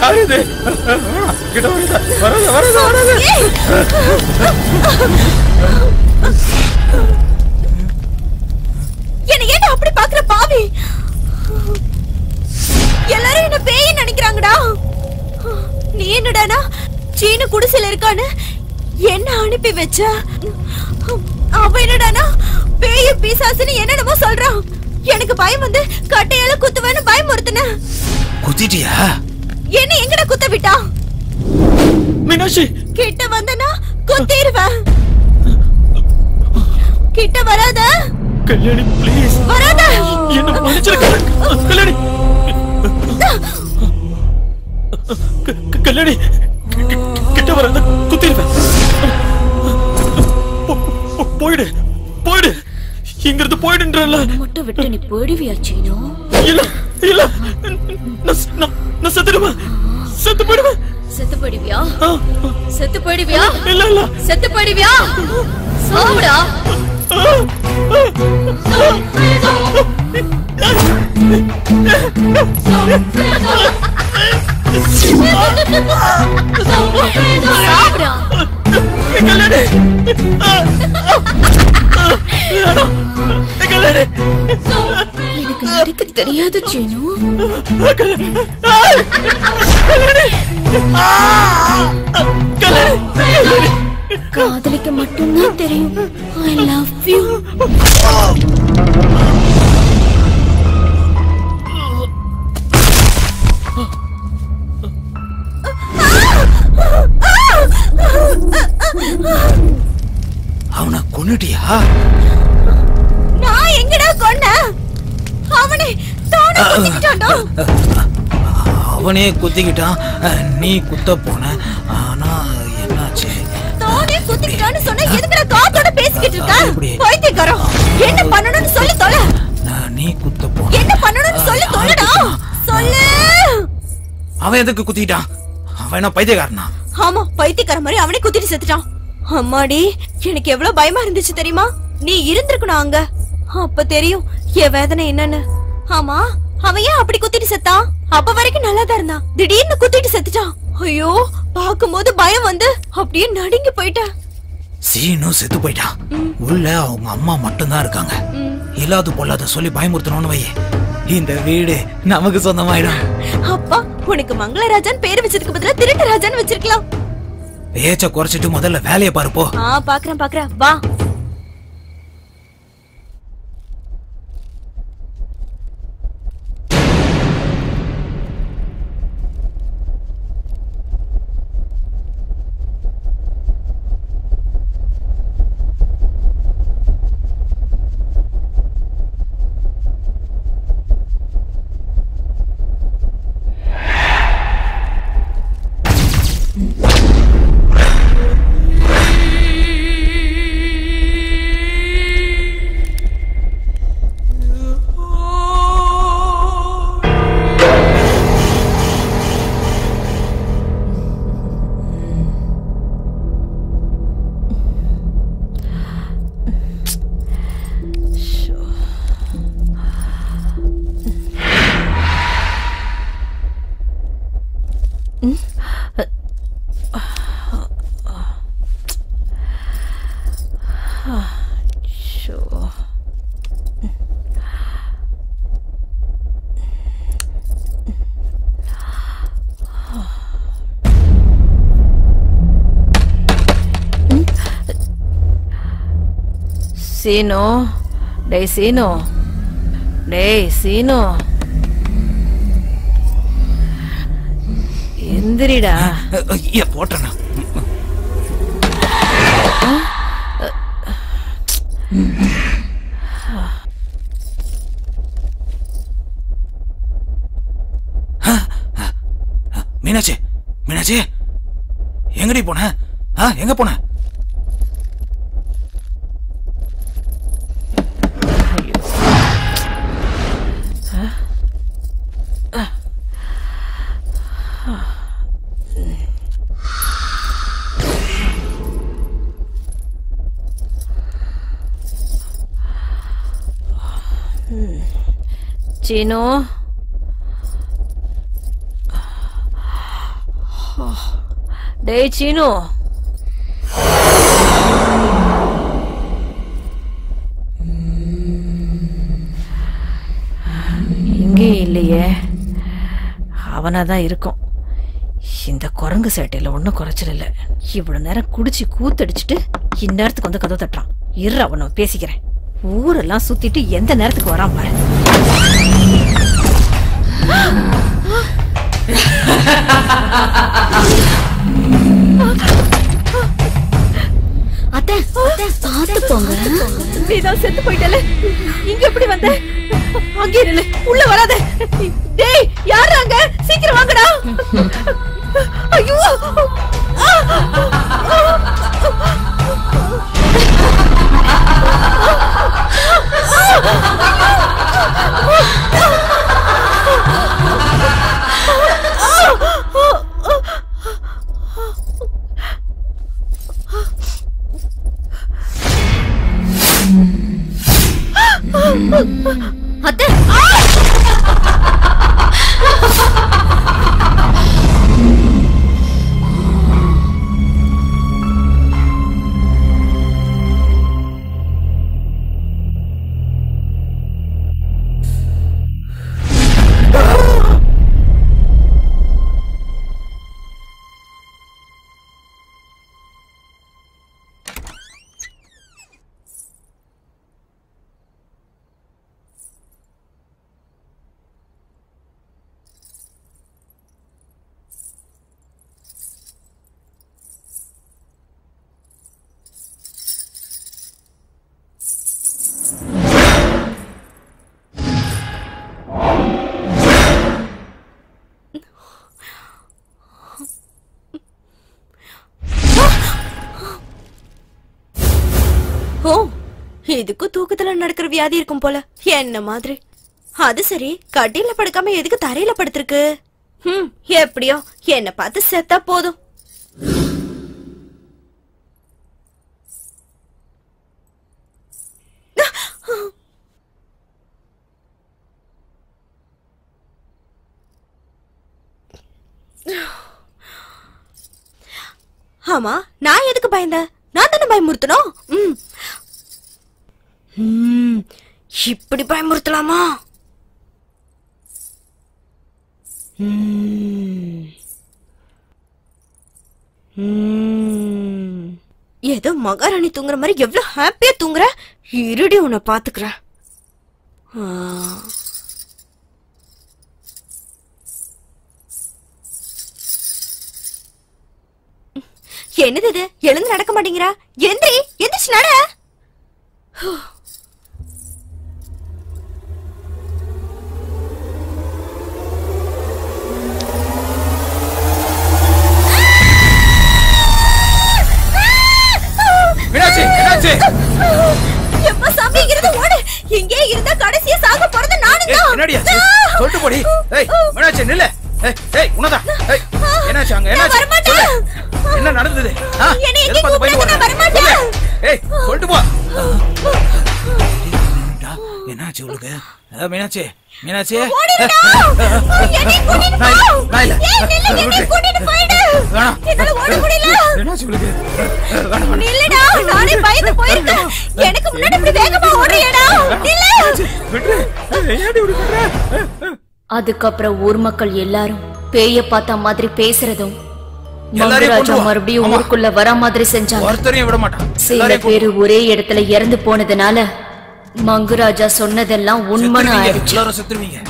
யாரு இது? கிட்ட வராத. என்ன ஏன் அப்படி பாக்குற பாவி? எல்லாரும் என்ன பேய் நினைக்கிறாங்கடா. நீ என்னடானா சீனு குடிசையில இருக்கான்னு என்ன அனுப்பி வச்ச? அவ என்னடானா பேய் பிசாசுன்னு என்னென்னமோ சொல்றான். எனக்கு பயம் வந்து கட்டையால குத்துவேன்னு பயமுறுத்துன. குத்திட்டியா? என்ன எங்கடா குத்த விட்டா? மீனாட்சி கிட்ட வந்தனா குத்திடுவேன். கிட்ட வராத கல்யாணி, ப்ளீஸ் வராத. என்ன மன்னிச்சிரு கல்யாணி. கல்யாணி கிட்ட வராத, குத்திடுவேன். போயிடு போயிடு, இங்கிருந்து போயிடுன்றல. மட்டும் விட்டு நீ போயிடுவியா சீனு? இல்ல இல்ல, நான் செத்துடுவேன். செத்து போயிடுவேன். செத்து போயிடுவியா? செத்து போயிடுவியா? இல்ல இல்ல, செத்து போயிடுவியா? சாவுடா. சாவுடா. கல்யாணி கல்யாணி, எனக்கு நடிக்க தெரியாது சீனு. காதலிக்க மட்டும்தான் தெரியும். I love you. அவனை கொன்னுட்டியா? நான் எங்கடா கொன்னேன்? அவனே தானே குத்திக்கிட்டான்டா. அவனே குத்திக்கிட்டான், நீ குத்த போன. ஆனா என்னாச்சு? தானே குத்திக்கிட்டான்னு சொன்னா எதுக்குடா காத்தோட பேசிக்கிட்டு இருக்க? பைத்தியக்காரன், என்ன பண்ணணும்னு சொல்லி தொலை. நீ குத்த போன. என்ன பண்ணணும்னு சொல்லி தொலைடா. சொல்லு. அவன் எதுக்கு குத்திக்கிட்டான்? அவன் என்ன பைத்தியக்காரனா? ஆமா, பைத்தியக்கார மாதிரி அவனே குத்திட்டு செத்துட்டான். அம்மாடி, எனக்கு எவ்வளவு பயமா இருந்துச்சு தெரியுமா? நீ இருந்திருக்கணும் அங்க, அப்ப தெரியும் என் வேதனை என்னன்னு. ஆமா, அவன் ஏன் அப்படி குத்திட்டு செத்தான்? அப்ப வரைக்கும் நல்லாதான் இருந்தான், திடீர்னு குத்திட்டு செத்துட்டான். ஐயோ, பாக்கும்போது பயம் வந்து அப்படியே நடுங்கி போயிட்டேன். சீனு செத்து போயிட்டான். உள்ள அவங்க அம்மா மட்டும்தான் இருக்காங்க. இல்லாத பொல்லாத சொல்லி பயமுறுத்தணும்னு வை, இந்த வீடு நமக்கு சொந்தமாயிடும். அப்பா, உனக்கு மங்களராஜன் பேரு வச்சதுக்கு பதிலா திருட்டு ராஜான்னு வச்சிருக்கலாம். பேச்ச குறைச்சிட்டு முதல்ல வேலையை பாருப்போ. பாக்குறேன் வா. சீனு, டேய் சீனு, டேய் சீனு, எந்திரிடா. போட்டனா மீனாட்சி, மீனாட்சி எங்கடி போன? எங்க போன? சீனு, டேய் சீனு, இங்கே இல்லையே. அவனாதான் இருக்கும். இந்த குரங்கு சேட்டையில ஒன்னும் குறைச்சல் இல்ல. இவ்வளவு நேரம் குடிச்சு கூத்தடிச்சுட்டு இந்நேரத்துக்கு வந்து கதவு தட்டுறான். இரு, அவனை பேசிக்கிறேன். ஊரெல்லாம் சுத்திட்டு எந்த நேரத்துக்கு வரான் பாரு. அத்தை பாத்து போங்க. நீதான் செத்து போயிட்டல, இங்க எப்படி வந்த? அங்கே நில்லு, உள்ள வராத. டேய் யாரு அங்க? சீக்கிரம் வாங்கடா. ஐயோ அத்தை இதுக்கு தூக்கத்துல நடக்கிற வியாதி இருக்கும் போல என்ன மாதிரி. அது சரி, கட்டில படுக்காம எதுக்கு தரையில படுத்திருக்கு? எப்படியோ என்ன பார்த்து செத்தா போதும். ஆமா, நான் எதுக்கு பயந்தேன்? நான் தானே பயமுறுத்தணும். இப்படி பயமுறுத்தலாமா? ஏதோ மகாராணி தூங்குற மாதிரி எவ்வளவு ஹாப்பியா தூங்குற. இருடி உன்னை பாத்துக்கிறேன். என்னது இது? எழுந்து நடக்க மாட்டேங்கிறா. எந்திரி, எந்திரிச்சு நட. மீனாட்சி, மீனாட்சி, எப்ப சாமிங்கிறது ஓடு. இங்கே இருந்தா கடைசியா சாக போறது நானும் தான். என்னடியாச்சு? சொல்லிட்டு போடி. ஏய் மீனாட்சி நில்லு. ஏய் உனதா. ஏய் என்னாச்சு அங்க? என்னாச்சு? என்ன நடந்தது? என்ன எங்க கூப்பிடுங்க? நான் வர மாட்டேன். ஏய் சொல்லிட்டு போ. என்னாச்சு உங்களுக்கு? மீனாட்சி, மீனாட்சி, ஓடிடா. என்னை கூட்டிட்டு போ. ஏய் நில்லு, என்னை கூட்டிட்டு போயிடு. என்னால ஓட முடியல. என்னாச்சு உங்களுக்கு? நில்லுடா, நானே பயந்து போயிருக்கேன். எனக்கு முன்னாடி இப்படி வேகமா ஓடுறியடா. நில்லு. விட்டு. ஏடி இப்படி பண்ற? அதுக்கப்புறம் ஊர் மக்கள் எல்லாரும் பேய பார்த்த மாதிரி பேசுறதும் மங்கராஜா மறுபடியும் ஊருக்குள்ள வர மாதிரி செஞ்சாங்க. ஒருத்தரையும் விட மாட்டான். சில பேரு ஒரே இடத்துல இறந்து போனதுனால மங்கராஜா சொன்னதெல்லாம் உண்மைன்னு ஆயிடுச்சு.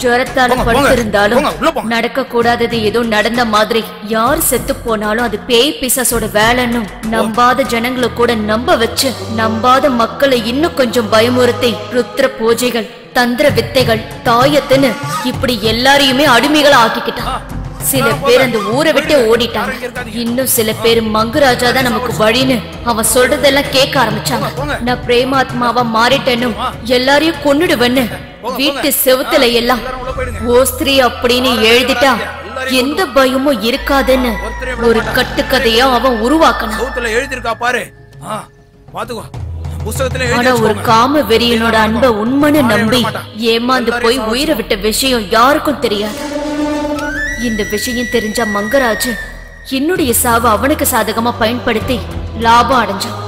ஜுரத்தால படுத்திருந்தாலும் நடக்க கூடாதது ஏதோ நடந்த மாதிரி. யார் செத்து போனாலும் அது பேய் பிசாசோட வேலைன்னு நம்பாத ஜனங்களை கூட நம்ப வச்சு, நம்பாத மக்களை இன்னும் கொஞ்சம் பயமுறுத்தி ருத்ர பூஜைகள், தந்திர வித்தைகள், தாயத்துன்னு இப்படி எல்லாரையுமே அடிமைகளா ஆக்கிக்கிட்டான். சில பேர் அந்த ஊரை விட்டு ஓடிட்டாங்க. இன்னும் சில பேர் மங்கராஜா தான் நமக்கு வழின்னு அவன் சொல்றதெல்லாம் கேட்க ஆரம்பிச்சாங்க. நான் பிரேமாத்மாவா மாறிட்டேன்னு எல்லாரையும் கொன்னுடுவேன்னு வீட்டு செவுத்துல எல்லாம் ஓஸ்திரி அப்படின்னு எழுதிட்டா எந்த பயமும் இருக்காதுன்னு ஒரு கட்டுக்கதையா அவன் உருவாக்கணும். ஆனா ஒரு காம வெறியனோட அன்பை உண்மைன்னு நம்பி ஏமாந்து போய் உயிரை விட்ட விஷயம் யாருக்கும் தெரியாது. இந்த விஷயம் தெரிஞ்ச மங்கராஜ் என்னுடைய சாவை அவனுக்கு சாதகமா பயன்படுத்தி லாபம் அடைஞ்சான்.